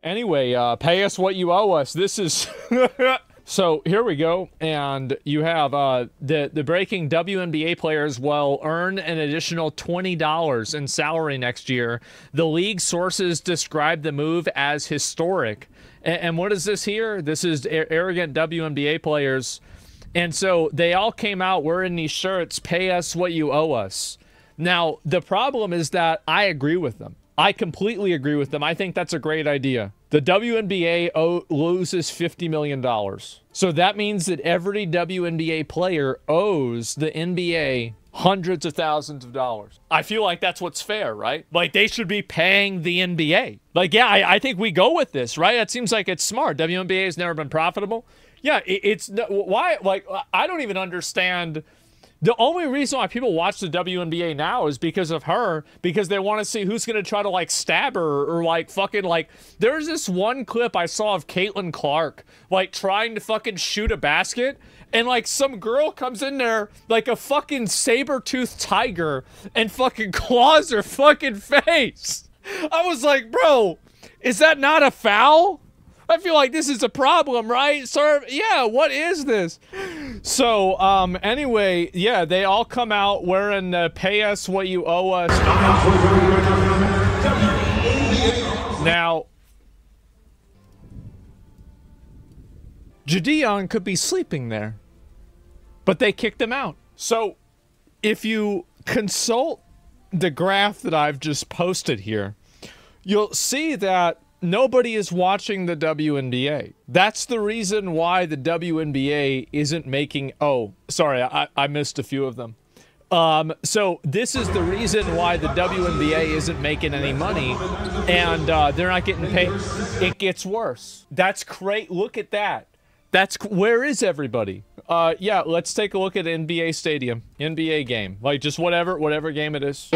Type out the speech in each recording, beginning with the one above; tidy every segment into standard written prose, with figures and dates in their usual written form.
Anyway, pay us what you owe us. This is... So here we go, and you have the breaking WNBA players will earn an additional $20 in salary next year. The league sources describe the move as historic. And what is this here? This is arrogant WNBA players. And so they all came out wearing these shirts, pay us what you owe us. Now, the problem is that I agree with them. I completely agree with them. I think that's a great idea. The WNBA loses $50 million. So that means that every WNBA player owes the NBA hundreds of thousands of dollars. I feel like that's what's fair, right? Like, they should be paying the NBA. Like, yeah, I think we go with this, right? It seems like it's smart. WNBA has never been profitable. Yeah, it's... Why? Like, I don't even understand... The only reason why people watch the WNBA now is because of her, because they want to see who's going to try to, like, stab her or, like, fucking, like... There's this one clip I saw of Caitlin Clark, like, trying to fucking shoot a basket, and, like, some girl comes in there like a fucking saber-toothed tiger and fucking claws her fucking face. I was like, bro, is that not a foul? I feel like this is a problem, right? Sir, yeah, what is this? So, anyway, yeah, they all come out wearing the pay us what you owe us. Now, Jadeon could be sleeping there, but they kicked him out. So, if you consult the graph that I've just posted here, you'll see that nobody is watching the WNBA. That's the reason why the WNBA isn't making... Oh, sorry, I missed a few of them. So this is the reason why the WNBA isn't making any money, and they're not getting paid. It gets worse. That's great. Look at that. Where is everybody? Yeah, let's take a look at NBA Stadium. NBA game. Like, just whatever game it is.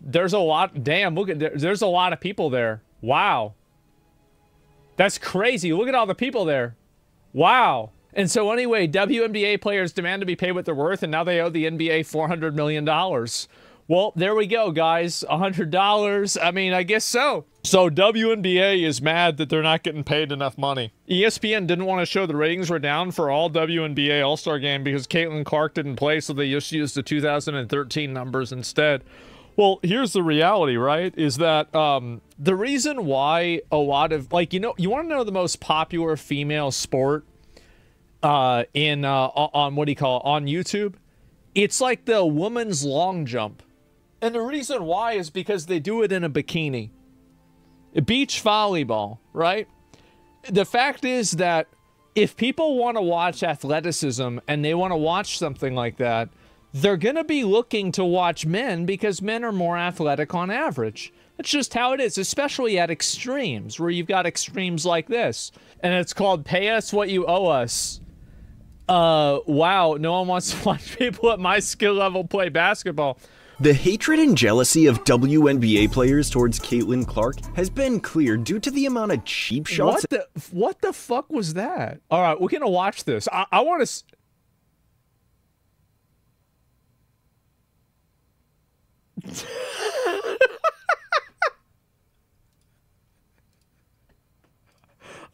There's a lot... Damn, look at... There's a lot of people there. Wow. That's crazy. Look at all the people there. Wow. And so anyway, WNBA players demand to be paid what they're worth, and now they owe the NBA $400 million. Well, there we go, guys. $100. I mean, I guess so. So WNBA is mad that they're not getting paid enough money. ESPN didn't want to show the ratings were down for all WNBA All-Star game because Caitlin Clark didn't play, so they just used the 2013 numbers instead. Well, here's the reality, right? Is that the reason why a lot of, like, you want to know the most popular female sport on what do you call it, on YouTube? It's like the women's long jump. And the reason why is because they do it in a bikini. Beach volleyball, right? The fact is that if people want to watch athleticism and they want to watch something like that, they're going to be looking to watch men because men are more athletic on average. That's just how it is, especially at extremes, where you've got extremes like this. And it's called pay us what you owe us. Wow, no one wants to watch people at my skill level play basketball. The hatred and jealousy of WNBA players towards Caitlin Clark has been clear due to the amount of cheap shots. What the fuck was that? All right, we're going to watch this. I want to...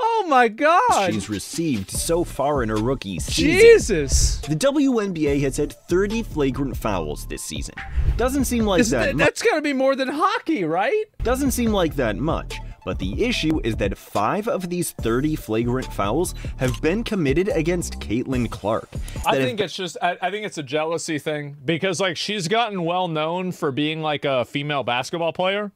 Oh my god! She's received so far in her rookie season. Jesus! The WNBA has had 30 flagrant fouls this season. Doesn't seem like that's gotta be more than hockey, right? Doesn't seem like that much. But the issue is that 5 of these 30 flagrant fouls have been committed against Caitlin Clark. I think it's a jealousy thing, because like she's gotten well known for being like a female basketball player,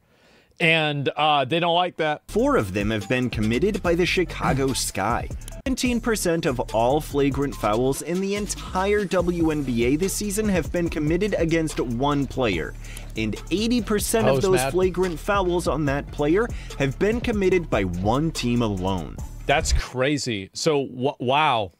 and they don't like that. 4 of them have been committed by the Chicago Sky. 17% of all flagrant fouls in the entire WNBA this season have been committed against one player, and 80% of those flagrant fouls on that player have been committed by one team alone. That's crazy. So, wow.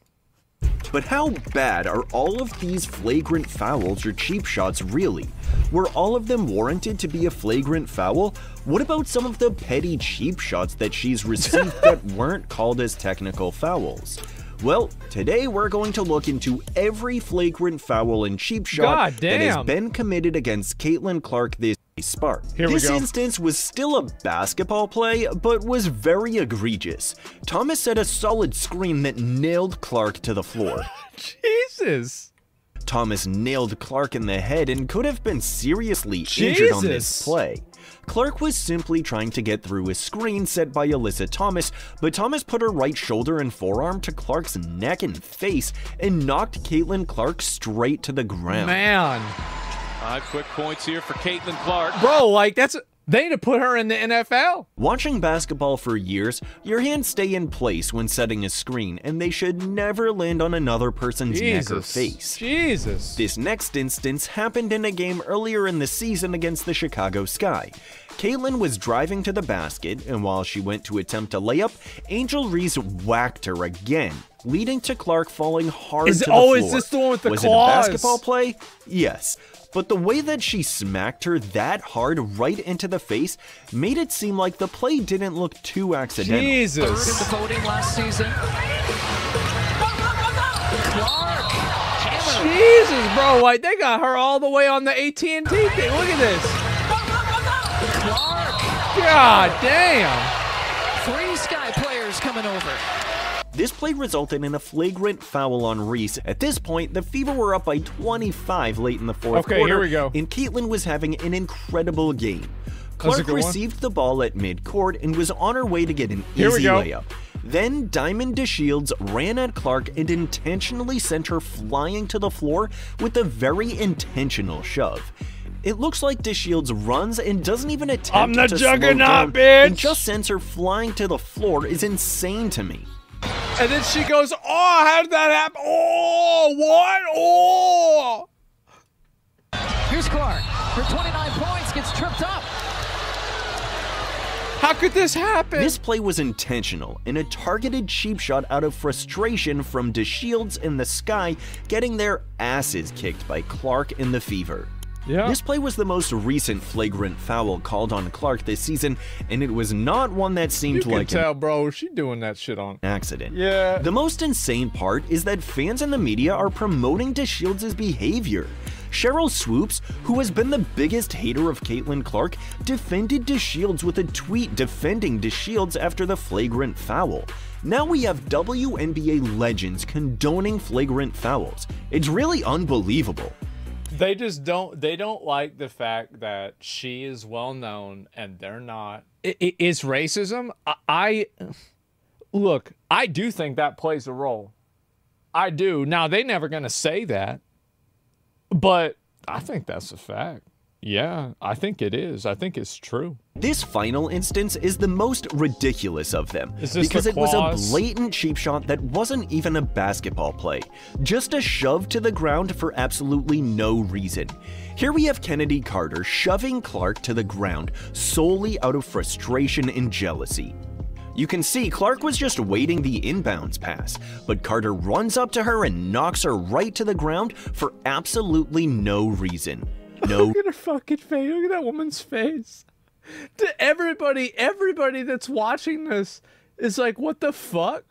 But how bad are all of these flagrant fouls or cheap shots really? Were all of them warranted to be a flagrant foul? What about some of the petty cheap shots that she's received that weren't called as technical fouls? Well, today we're going to look into every flagrant foul and cheap shot that has been committed against Caitlin Clark this. spark. Here we This go. instance was still a basketball play, but was very egregious. Thomas set a solid screen that nailed Clark to the floor. Jesus. Thomas nailed Clark in the head and could have been seriously injured on this play. Clark was simply trying to get through a screen set by Alyssa Thomas, but Thomas put her right shoulder and forearm to Clark's neck and face and knocked Caitlin Clark straight to the ground. Man. 5 quick points here for Caitlin Clark. Bro, like, they need to put her in the NFL. Watching basketball for years, your hands stay in place when setting a screen, and they should never land on another person's neck or face. Jesus. This next instance happened in a game earlier in the season against the Chicago Sky. Caitlin was driving to the basket, and while she went to attempt a layup, Angel Reese whacked her again, leading to Clark falling hard to the floor. Is this the one with the Was claws? it a basketball play? Yes. But the way that she smacked her that hard right into the face made it seem like the play didn't look too accidental. Jesus. Third in the voting last season. Clark. Hammer. Jesus, bro. Like, they got her all the way on the AT&T thing. Look at this. Clark. God damn. 3 Sky players coming over. This play resulted in a flagrant foul on Reese. At this point, the Fever were up by 25 late in the fourth quarter, here we go. and Caitlin was having an incredible game. Clark good one. received the ball at midcourt and was on her way to get an Here we easy go. layup. Then Diamond DeShields ran at Clark and intentionally sent her flying to the floor with a very intentional shove. It looks like DeShields runs and doesn't even attempt I'm the to slow juggernaut, down, bitch! and just sends her flying to the floor is insane to me. And then she goes, oh, how did that happen? Oh, what? Oh. Here's Clark. For 29 points, gets tripped up. How could this happen? This play was intentional, and a targeted cheap shot out of frustration from DeShields and the Sky getting their asses kicked by Clark and the Fever. Yeah. This play was the most recent flagrant foul called on Clark this season, and it was not one that seemed You like can tell, bro. She doing that shit on. an accident. Yeah. The most insane part is that fans and the media are promoting DeShields' behavior. Cheryl Swoops, who has been the biggest hater of Caitlin Clark, defended DeShields with a tweet defending DeShields after the flagrant foul. Now we have WNBA legends condoning flagrant fouls. It's really unbelievable. They just don't. They don't like the fact that she is well known and they're not. It's racism. Look. I do think that plays a role. I do. Now they never gonna say that, but I think that's a fact. Yeah, I think it is. I think it's true. This final instance is the most ridiculous of them, Is this because the it was a claws? blatant cheap shot that wasn't even a basketball play, just a shove to the ground for absolutely no reason. Here we have Kennedy Carter shoving Clark to the ground solely out of frustration and jealousy. You can see Clark was just waiting the inbounds pass, but Carter runs up to her and knocks her right to the ground for absolutely no reason. No Look at her fucking face. Look at that woman's face. To everybody that's watching this is like, what the fuck?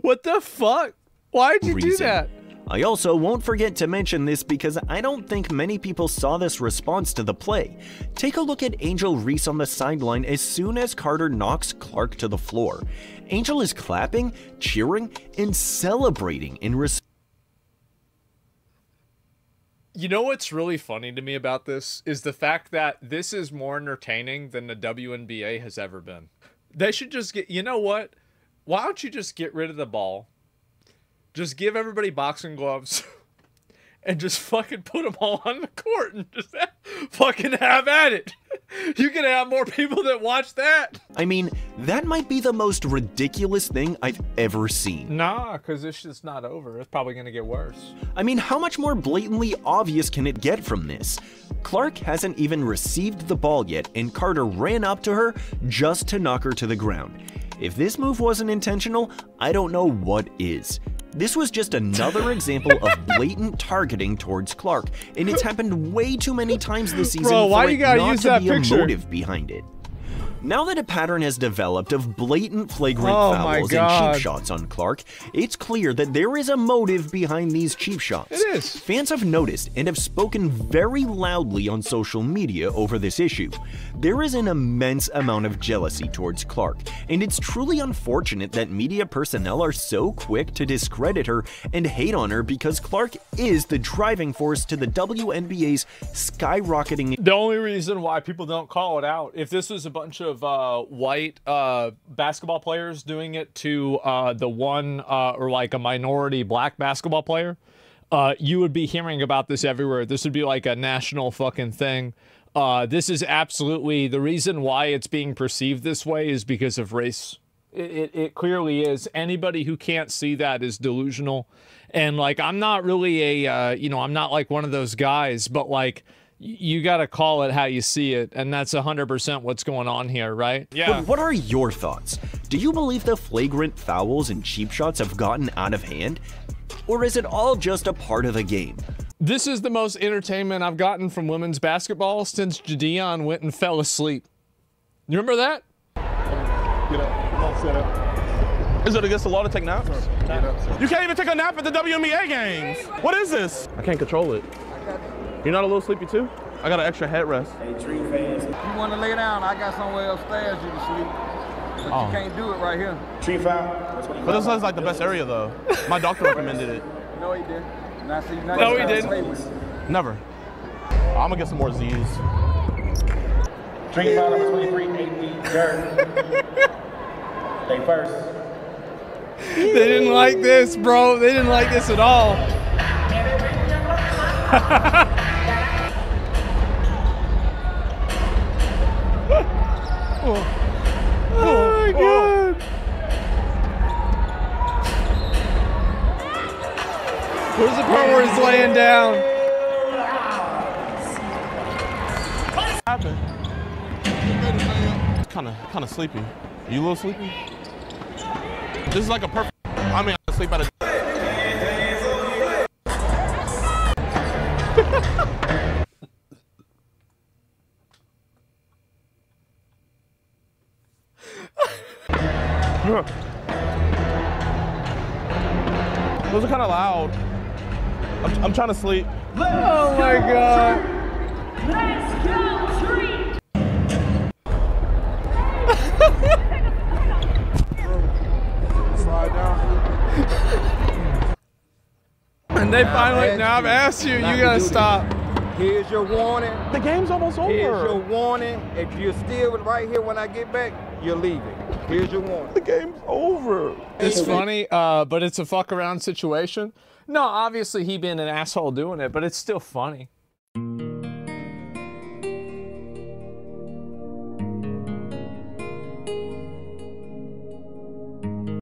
What the fuck? Why'd you do reason. that? I also won't forget to mention this because I don't think many people saw this response to the play. Take a look at Angel Reese on the sideline as soon as Carter knocks Clark to the floor. Angel is clapping, cheering, and celebrating in response. You know what's really funny to me about this is the fact that this is more entertaining than the WNBA has ever been. They should just get, you know what? Why don't you just get rid of the ball? Just give everybody boxing gloves and just fucking put them all on the court and just fucking have at it. You can have more people that watch that. I mean, that might be the most ridiculous thing I've ever seen. Nah, because it's just not over. It's probably going to get worse. I mean, how much more blatantly obvious can it get from this? Clark hasn't even received the ball yet, and Carter ran up to her just to knock her to the ground. If this move wasn't intentional, I don't know what is. This was just another example of blatant targeting towards Clark, and it's happened way too many times this season Bro, why for you it gotta not use to that be picture? a motive behind it. Now that a pattern has developed of blatant flagrant Oh fouls my and God. cheap shots on Clark, it's clear that there is a motive behind these cheap shots. It is. Fans have noticed and have spoken very loudly on social media over this issue. There is an immense amount of jealousy towards Clark, and it's truly unfortunate that media personnel are so quick to discredit her and hate on her because Clark is the driving force to the WNBA's skyrocketing. The only reason why people don't call it out, if this was a bunch of white basketball players doing it to the one or like a minority black basketball player, you would be hearing about this everywhere. This would be like a national fucking thing. This is absolutely the reason why it's being perceived this way is because of race. It clearly is. Anybody who can't see that is delusional. And like, I'm not really a, I'm not like one of those guys, but like, you got to call it how you see it. And that's 100% what's going on here, right? Yeah. But what are your thoughts? Do you believe the flagrant fouls and cheap shots have gotten out of hand? Or is it all just a part of the game? This is the most entertainment I've gotten from women's basketball since Jadeon went and fell asleep. You remember that? Get up. Come on, sit up. Is it against the law to take naps? Get up. You can't even take a nap at the WNBA games. What is this? I can't control it. You're not a little sleepy too? I got an extra headrest. Hey, tree fans. If you want to lay down, I got somewhere upstairs you can sleep. But you can't do it right here. Tree foul. But this is like the best area though. My doctor recommended it. No, he didn't. Now, see, now No, you he gotta didn't. play with it. Never. I'm gonna get some more Z's. Tree foul number 23, 8 Jared. They first. They didn't like this, bro. They didn't like this at all. Oh my God. Where's the part where he's laying down? What happened? Kind of sleepy. You a little sleepy? This is like a perfect. I mean, I sleep at a. Those are kind of loud. I'm trying to sleep. Oh my God. Let's go, Tree! Slide down. And they finally, now I've asked you, you gotta stop. Here's your warning. The game's almost over. Here's your warning. If you're still right here when I get back, you're leaving. Here's your warning. The game's over. It's funny, but it's a fuck around situation. No, obviously he being an asshole doing it, but it's still funny.